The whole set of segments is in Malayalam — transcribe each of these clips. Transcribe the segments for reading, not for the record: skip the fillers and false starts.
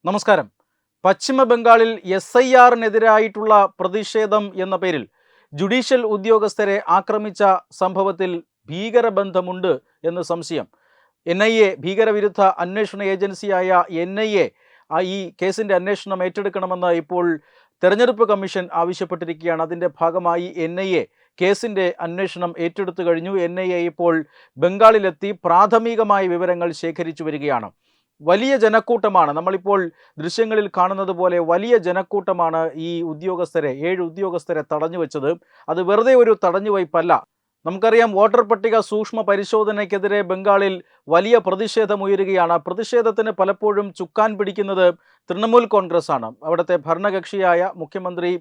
നമസ്കാരം. പശ്ചിമ ബംഗാളിൽ SIR-നെതിരായിട്ടുള്ള പ്രതിഷേധം എന്ന പേരിൽ ജുഡീഷ്യൽ ഉദ്യോഗസ്ഥരെ ആക്രമിച്ച സംഭവത്തിൽ ഭീകരബന്ധമുണ്ട് എന്ന് സംശയം. NIA ഭീകരവിരുദ്ധ അന്വേഷണ ഏജൻസിയായ NIA ഈ കേസിൻ്റെ അന്വേഷണം ഏറ്റെടുക്കണമെന്ന് ഇപ്പോൾ തെരഞ്ഞെടുപ്പ് കമ്മീഷൻ ആവശ്യപ്പെട്ടിരിക്കുകയാണ്. അതിൻ്റെ ഭാഗമായി NIA കേസിൻ്റെ അന്വേഷണം ഏറ്റെടുത്തു കഴിഞ്ഞു. NIA ഇപ്പോൾ ബംഗാളിലെത്തി പ്രാഥമികമായ വിവരങ്ങൾ ശേഖരിച്ചു വരികയാണ്. വലിയ ജനക്കൂട്ടമാണ്, നമ്മളിപ്പോൾ ദൃശ്യങ്ങളിൽ കാണുന്നത് പോലെ വലിയ ജനക്കൂട്ടമാണ് ഈ 7 ഉദ്യോഗസ്ഥരെ തടഞ്ഞു വെച്ചത്. അത് വെറുതെ ഒരു തടഞ്ഞുവയ്പല്ല. നമുക്കറിയാം, വോട്ടർ പട്ടിക സൂക്ഷ്മ പരിശോധനയ്ക്കെതിരെ ബംഗാളിൽ വലിയ പ്രതിഷേധമുയരുകയാണ്. പ്രതിഷേധത്തിന് പലപ്പോഴും ചുക്കാൻ പിടിക്കുന്നത് തൃണമൂൽ കോൺഗ്രസ് ആണ്. അവിടുത്തെ ഭരണകക്ഷിയായ മുഖ്യമന്ത്രി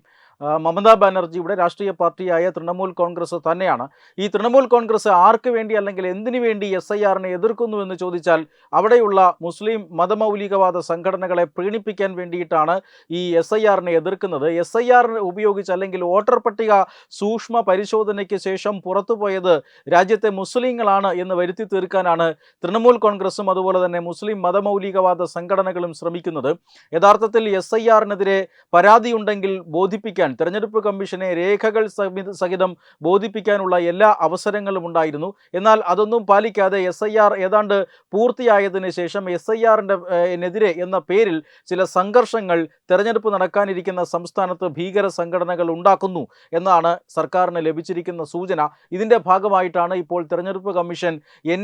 മമതാ ബാനർജിയുടെ രാഷ്ട്രീയ പാർട്ടിയായ തൃണമൂൽ കോൺഗ്രസ് തന്നെയാണ്. ഈ തൃണമൂൽ കോൺഗ്രസ് ആർക്ക് വേണ്ടി അല്ലെങ്കിൽ എന്തിനു വേണ്ടി SIR-നെ എതിർക്കുന്നു എന്ന് ചോദിച്ചാൽ അവിടെയുള്ള മുസ്ലിം മതമൗലികവാദ സംഘടനകളെ പ്രീണിപ്പിക്കാൻ വേണ്ടിയിട്ടാണ് ഈ SIR-നെ എതിർക്കുന്നത്. SIR ഉപയോഗിച്ച് അല്ലെങ്കിൽ വോട്ടർ പട്ടിക സൂക്ഷ്മ പരിശോധനയ്ക്ക് ശേഷം പുറത്തുപോയത് രാജ്യത്തെ മുസ്ലിങ്ങളാണ് എന്ന് വരുത്തി തീർക്കാനാണ് തൃണമൂൽ കോൺഗ്രസും അതുപോലെ തന്നെ മുസ്ലിം മതമൗലികവാദ സംഘടനകളും ശ്രമിക്കുന്നത്. യഥാർത്ഥത്തിൽ SIR-നെതിരെ പരാതിയുണ്ടെങ്കിൽ ബോധിപ്പിക്കാൻ തെരഞ്ഞെടുപ്പ് കമ്മീഷനെ രേഖകൾ സഹിതം ബോധിപ്പിക്കാനുള്ള എല്ലാ അവസരങ്ങളും ഉണ്ടായിരുന്നു. എന്നാൽ അതൊന്നും പാലിക്കാതെ SIR ഏതാണ്ട് പൂർത്തിയായതിനു ശേഷം SIR-നെതിരെ എന്ന പേരിൽ ചില സംഘർഷങ്ങൾ തെരഞ്ഞെടുപ്പ് നടക്കാനിരിക്കുന്ന സംസ്ഥാനത്ത് ഭീകര സംഘടനകൾ ഉണ്ടാക്കുന്നു എന്നാണ് സർക്കാരിന് ലഭിച്ചിരിക്കുന്ന സൂചന. ഇതിൻ്റെ ഭാഗമായിട്ടാണ് ഇപ്പോൾ തെരഞ്ഞെടുപ്പ് കമ്മീഷൻ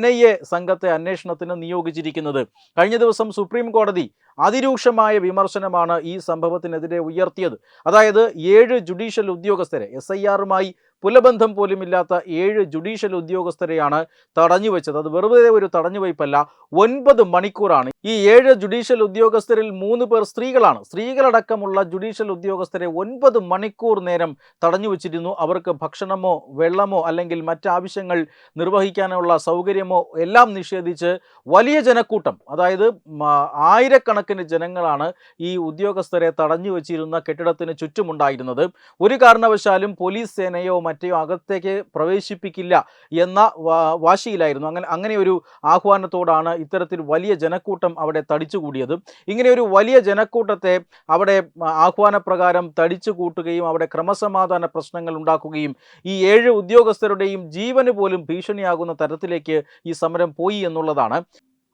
NIA സംഘത്തെ അന്വേഷണത്തിന് നിയോഗിച്ചിരിക്കുന്നത്. കഴിഞ്ഞ ദിവസം സുപ്രീം കോടതി അതിരൂക്ഷമായ വിമർശനമാണ് ഈ സംഭവത്തിനെതിരെ ഉയർത്തിയത്. അതായത് 7 ജുഡീഷ്യൽ ഉദ്യോഗസ്ഥരെ, SIR-മായി പുലബന്ധം പോലുമില്ലാത്ത 7 ജുഡീഷ്യൽ ഉദ്യോഗസ്ഥരെയാണ് തടഞ്ഞു വെച്ചത്. അത് വെറുതെ ഒരു തടഞ്ഞുവയ്പല്ല, 9 മണിക്കൂറാണ്. ഈ 7 ജുഡീഷ്യൽ ഉദ്യോഗസ്ഥരിൽ 3 പേർ സ്ത്രീകളാണ്. സ്ത്രീകളടക്കമുള്ള ജുഡീഷ്യൽ ഉദ്യോഗസ്ഥരെ 9 മണിക്കൂർ നേരം തടഞ്ഞു വെച്ചിരുന്നു. അവർക്ക് ഭക്ഷണമോ വെള്ളമോ അല്ലെങ്കിൽ മറ്റാവശ്യങ്ങൾ നിർവഹിക്കാനുള്ള സൗകര്യമോ എല്ലാം നിഷേധിച്ച് വലിയ ജനക്കൂട്ടം, അതായത് ആയിരക്കണക്കിന് ജനങ്ങളാണ് ഈ ഉദ്യോഗസ്ഥരെ തടഞ്ഞു വെച്ചിരുന്ന കെട്ടിടത്തിന് ചുറ്റുമുണ്ടായിരുന്നത്. ഒരു കാരണവശാലും പോലീസ് സേനയോ മറ്റോ അകത്തേക്ക് പ്രവേശിപ്പിക്കില്ല എന്ന വാശിയിലായിരുന്നു. അങ്ങനെ ഒരു ആഹ്വാനത്തോടാണ് ഇത്തരത്തിൽ വലിയ ജനക്കൂട്ടം അവിടെ തടിച്ചുകൂടിയത്. ഇങ്ങനെ ഒരു വലിയ ജനക്കൂട്ടത്തെ അവിടെ ആഹ്വാനപ്രകാരം തടിച്ചു കൂട്ടുകയും അവിടെ ക്രമസമാധാന പ്രശ്നങ്ങൾ ഉണ്ടാക്കുകയും ഈ 7 ഉദ്യോഗസ്ഥരുടെയും ജീവന് പോലും ഭീഷണിയാകുന്ന തരത്തിലേക്ക് ഈ സമരം പോയി എന്നുള്ളതാണ്.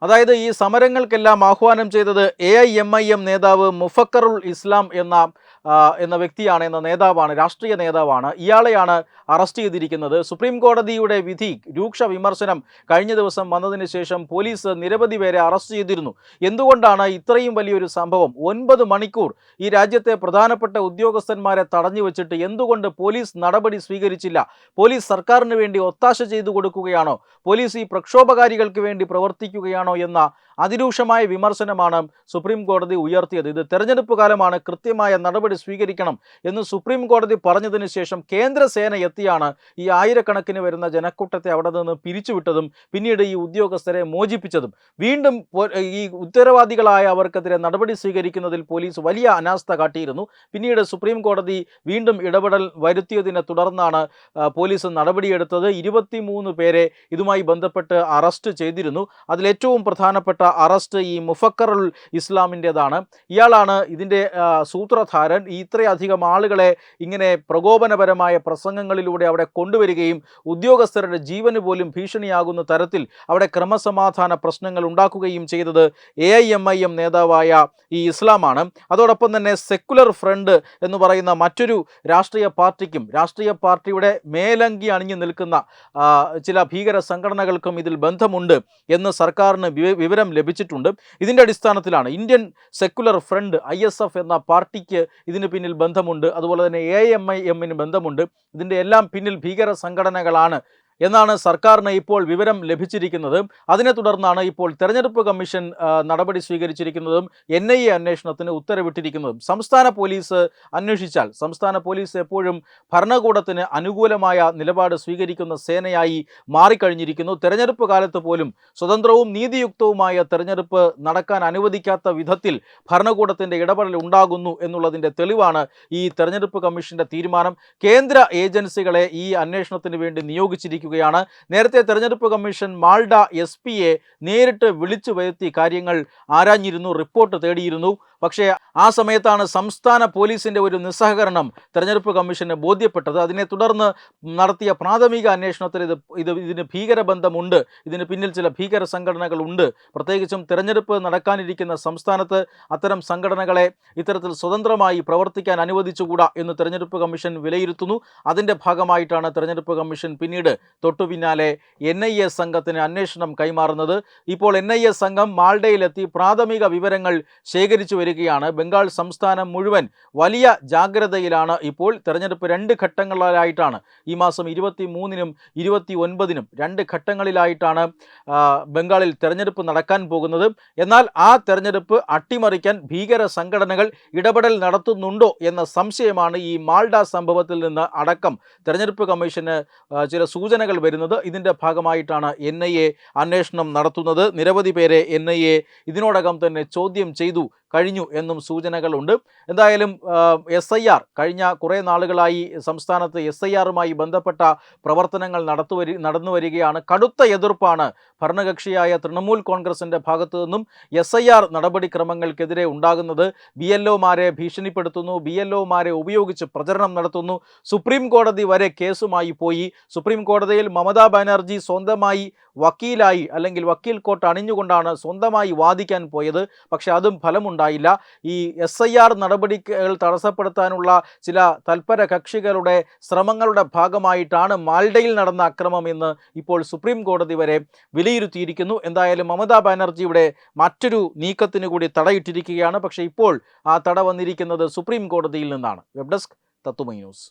അതായത് ഈ സമരങ്ങൾക്കെല്ലാം ആഹ്വാനം ചെയ്തത് AIMIM നേതാവ് മുഫക്കറുൽ ഇസ്ലാം എന്ന വ്യക്തിയാണ്, എന്ന നേതാവാണ്, രാഷ്ട്രീയ നേതാവാണ്. ഇയാളെയാണ് അറസ്റ്റ് ചെയ്തിരിക്കുന്നത്. സുപ്രീം കോടതിയുടെ വിധി, രൂക്ഷ വിമർശനം കഴിഞ്ഞ ദിവസം വന്നതിന് ശേഷം പോലീസ് നിരവധി പേരെ അറസ്റ്റ് ചെയ്തിരുന്നു. എന്തുകൊണ്ടാണ് ഇത്രയും വലിയൊരു സംഭവം? 9 മണിക്കൂർ ഈ രാജ്യത്തെ പ്രധാനപ്പെട്ട ഉദ്യോഗസ്ഥന്മാരെ തടഞ്ഞു വെച്ചിട്ട് എന്തുകൊണ്ട് പോലീസ് നടപടി സ്വീകരിച്ചില്ല? പോലീസ് സർക്കാരിന് വേണ്ടി ഒത്താശ ചെയ്തു കൊടുക്കുകയാണോ? പോലീസ് ഈ പ്രക്ഷോഭകാരികൾക്ക് വേണ്ടി പ്രവർത്തിക്കുകയാണോ എന്ന അതിരൂക്ഷമായ വിമർശനമാണ് സുപ്രീം കോടതി ഉയർത്തിയത്. ഇത് തെരഞ്ഞെടുപ്പ് കാലമാണ്, കൃത്യമായ നടപടി സ്വീകരിക്കണം എന്ന് സുപ്രീം കോടതി പറഞ്ഞതിന് ശേഷം കേന്ദ്ര സേന എത്തിയാണ് ഈ ആയിരക്കണക്കിന് വരുന്ന ജനക്കൂട്ടത്തെ അവിടെ നിന്ന് പിരിച്ചുവിട്ടതും പിന്നീട് ഈ ഉദ്യോഗസ്ഥരെ മോചിപ്പിച്ചതും. വീണ്ടും ഈ ഉത്തരവാദികളായ അവർക്കെതിരെ നടപടി സ്വീകരിക്കുന്നതിൽ പോലീസ് വലിയ അനാസ്ഥ കാട്ടിയിരുന്നു. പിന്നീട് സുപ്രീം കോടതി വീണ്ടും ഇടപെടൽ വരുത്തിയതിനെ തുടർന്നാണ് പോലീസ് നടപടിയെടുത്തത്. 23 പേരെ ഇതുമായി ബന്ധപ്പെട്ട് അറസ്റ്റ് ചെയ്തിരുന്നു. അതിലേറ്റവും പ്രധാനപ്പെട്ട അറസ്റ്റ് ഈ മുഫക്കറുൽ ഇസ്ലാമിൻ്റെതാണ്. ഇയാളാണ് ഇതിൻ്റെ സൂത്രധാരൻ. ഇത്രയധികം ആളുകളെ ഇങ്ങനെ പ്രകോപനപരമായ പ്രസംഗങ്ങളിലൂടെ അവിടെ കൊണ്ടുവരികയും ഉദ്യോഗസ്ഥരുടെ ജീവന് പോലും ഭീഷണിയാകുന്ന തരത്തിൽ അവിടെ ക്രമസമാധാന പ്രശ്നങ്ങൾ ഉണ്ടാക്കുകയും ചെയ്തത് AIMIM നേതാവായ ഈ ഇസ്ലാമാണ്. അതോടൊപ്പം തന്നെ സെക്കുലർ ഫ്രണ്ട് എന്ന് പറയുന്ന മറ്റൊരു രാഷ്ട്രീയ പാർട്ടിക്കും, രാഷ്ട്രീയ പാർട്ടിയുടെ മേലങ്കി അണിഞ്ഞു നിൽക്കുന്ന ചില ഭീകര സംഘടനകൾക്കും ഇതിൽ ബന്ധമുണ്ട് എന്ന് സർക്കാരിന് വിവരം ലഭിച്ചിട്ടുണ്ട്. ഇതിൻ്റെ അടിസ്ഥാനത്തിലാണ് ഇന്ത്യൻ സെക്കുലർ ഫ്രണ്ട് ISF എന്ന പാർട്ടിക്ക് ഇതിന് പിന്നിൽ ബന്ധമുണ്ട്. അതുപോലെ തന്നെ AIMIM-ന് ബന്ധമുണ്ട്. ഇതിൻ്റെ എല്ലാം പിന്നിൽ ഭീകര സംഘടനകളാണ് എന്നാണ് സർക്കാരിന് ഇപ്പോൾ വിവരം ലഭിച്ചിരിക്കുന്നത്. അതിനെ തുടർന്നാണ് ഇപ്പോൾ തെരഞ്ഞെടുപ്പ് കമ്മീഷൻ നടപടി സ്വീകരിച്ചിരിക്കുന്നതും NIA അന്വേഷണത്തിന് ഉത്തരവിട്ടിരിക്കുന്നതും. സംസ്ഥാന പോലീസ് അന്വേഷിച്ചാൽ, സംസ്ഥാന പോലീസ് എപ്പോഴും ഭരണകൂടത്തിന് അനുകൂലമായ നിലപാട് സ്വീകരിക്കുന്ന സേനയായി മാറിക്കഴിഞ്ഞിരിക്കുന്നു. തെരഞ്ഞെടുപ്പ് കാലത്ത് പോലും സ്വതന്ത്രവും നീതിയുക്തവുമായ തെരഞ്ഞെടുപ്പ് നടക്കാൻ അനുവദിക്കാത്ത വിധത്തിൽ ഭരണകൂടത്തിൻ്റെ ഇടപെടൽ ഉണ്ടാകുന്നു എന്നുള്ളതിൻ്റെ തെളിവാണ് ഈ തെരഞ്ഞെടുപ്പ് കമ്മീഷൻ്റെ തീരുമാനം. കേന്ദ്ര ഏജൻസികളെ ഈ അന്വേഷണത്തിന് വേണ്ടി നിയോഗിച്ചിരിക്കുന്നു. നേരത്തെ തെരഞ്ഞെടുപ്പ് കമ്മീഷൻ മാൾഡ SP-യെ നേരിട്ട് വിളിച്ചു വരുത്തി കാര്യങ്ങൾ ആരാഞ്ഞിരുന്നു, റിപ്പോർട്ട് തേടിയിരുന്നു. പക്ഷേ ആ സമയത്താണ് സംസ്ഥാന പോലീസിൻ്റെ ഒരു നിസ്സഹകരണം തെരഞ്ഞെടുപ്പ് കമ്മീഷന് ബോധ്യപ്പെട്ടത്. അതിനെ തുടർന്ന് നടത്തിയ പ്രാഥമിക അന്വേഷണത്തിൽ ഇതിന് ഭീകരബന്ധമുണ്ട്, ഇതിന് പിന്നിൽ ചില ഭീകര സംഘടനകളുണ്ട്, പ്രത്യേകിച്ചും തെരഞ്ഞെടുപ്പ് നടക്കാനിരിക്കുന്ന സംസ്ഥാനത്ത് അത്തരം സംഘടനകളെ ഇത്തരത്തിൽ സ്വതന്ത്രമായി പ്രവർത്തിക്കാൻ അനുവദിച്ചുകൂടാ എന്ന് തെരഞ്ഞെടുപ്പ് കമ്മീഷൻ വിലയിരുത്തുന്നു. അതിൻ്റെ ഭാഗമായിട്ടാണ് തെരഞ്ഞെടുപ്പ് കമ്മീഷൻ പിന്നീട് തൊട്ടു പിന്നാലെ NIA സംഘത്തിന് അന്വേഷണം കൈമാറുന്നത്. ഇപ്പോൾ NIA സംഘം മാൾഡയിലെത്തി പ്രാഥമിക വിവരങ്ങൾ ശേഖരിച്ചു വരികയാണ്. ബംഗാൾ സംസ്ഥാനം മുഴുവൻ വലിയ ജാഗ്രതയിലാണ്. ഇപ്പോൾ തെരഞ്ഞെടുപ്പ് 2 ഘട്ടങ്ങളിലായിട്ടാണ്, ഈ മാസം 23-നും 29-നും 2 ഘട്ടങ്ങളിലായിട്ടാണ് ബംഗാളിൽ തെരഞ്ഞെടുപ്പ് നടക്കാൻ പോകുന്നത്. എന്നാൽ ആ തെരഞ്ഞെടുപ്പ് അട്ടിമറിക്കാൻ ഭീകര സംഘടനകൾ ഇടപെടൽ നടത്തുന്നുണ്ടോ എന്ന സംശയമാണ് ഈ മാൾഡ സംഭവത്തിൽ നിന്ന് അടക്കം തെരഞ്ഞെടുപ്പ് കമ്മീഷന് ചില സൂചനകൾ വരുന്നത്. ഇതിൻ്റെ ഭാഗമായിട്ടാണ് NIA അന്വേഷണം നടത്തുന്നത്. നിരവധി പേരെ NIA ഇതിനോടകം തന്നെ ചോദ്യം ചെയ്തു കഴിഞ്ഞു എന്നും സൂചനകളുണ്ട്. എന്തായാലും SIR കഴിഞ്ഞ കുറേ നാളുകളായി സംസ്ഥാനത്ത് SIRുമായി ബന്ധപ്പെട്ട പ്രവർത്തനങ്ങൾ നടന്നു വരികയാണ്. കടുത്ത എതിർപ്പാണ് ഭരണകക്ഷിയായ തൃണമൂൽ കോൺഗ്രസിൻ്റെ ഭാഗത്തു നിന്നും SIR നടപടിക്രമങ്ങൾക്കെതിരെ ഉണ്ടാകുന്നത്. BLOമാരെ ഭീഷണിപ്പെടുത്തുന്നു, BLOമാരെ ഉപയോഗിച്ച് പ്രചരണം നടത്തുന്നു. സുപ്രീം കോടതി വരെ കേസുമായി പോയി. സുപ്രീം കോടതിയിൽ മമതാ ബാനർജി സ്വന്തമായി വക്കീലായി, അല്ലെങ്കിൽ വക്കീൽ കോട്ട് അണിഞ്ഞുകൊണ്ടാണ് സ്വന്തമായി വാദിക്കാൻ പോയത്. പക്ഷെ അതും ഫലമുണ്ടായില്ല. ഈ SIR നടപടികൾ തടസ്സപ്പെടുത്താനുള്ള ചില തൽപര കക്ഷികളുടെ ശ്രമങ്ങളുടെ ഭാഗമായിട്ടാണ് മാൾഡയിൽ നടന്ന അക്രമം എന്ന് ഇപ്പോൾ സുപ്രീം കോടതി വരെ വിലയിരുത്തിയിരിക്കുന്നു. എന്തായാലും മമതാ ബാനർജിയുടെ മറ്റൊരു നീക്കത്തിന് കൂടി തടയിട്ടിരിക്കുകയാണ്. പക്ഷേ ഇപ്പോൾ ആ തട വന്നിരിക്കുന്നത് സുപ്രീം കോടതിയിൽ നിന്നാണ്. വെബ് ഡെസ്ക് തത്തുമൈ ന്യൂസ്.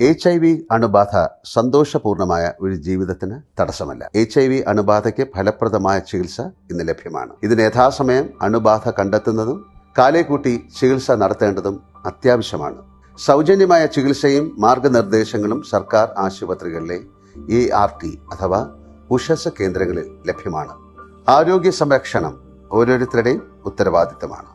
HIV അണുബാധ സന്തോഷപൂർണമായ ഒരു ജീവിതത്തിന് തടസ്സമല്ല. HIV അണുബാധയ്ക്ക് ഫലപ്രദമായ ചികിത്സ ഇന്ന് ലഭ്യമാണ്. ഇതിന് യഥാസമയം അണുബാധ കണ്ടെത്തുന്നതും കാലേക്കൂട്ടി ചികിത്സ നടത്തേണ്ടതും അത്യാവശ്യമാണ്. സൗജന്യമായ ചികിത്സയും മാർഗനിർദ്ദേശങ്ങളും സർക്കാർ ആശുപത്രികളിലെ ART അഥവാ ഉഷസ് കേന്ദ്രങ്ങളിൽ ലഭ്യമാണ്. ആരോഗ്യ സംരക്ഷണം ഓരോരുത്തരുടെയും ഉത്തരവാദിത്തമാണ്.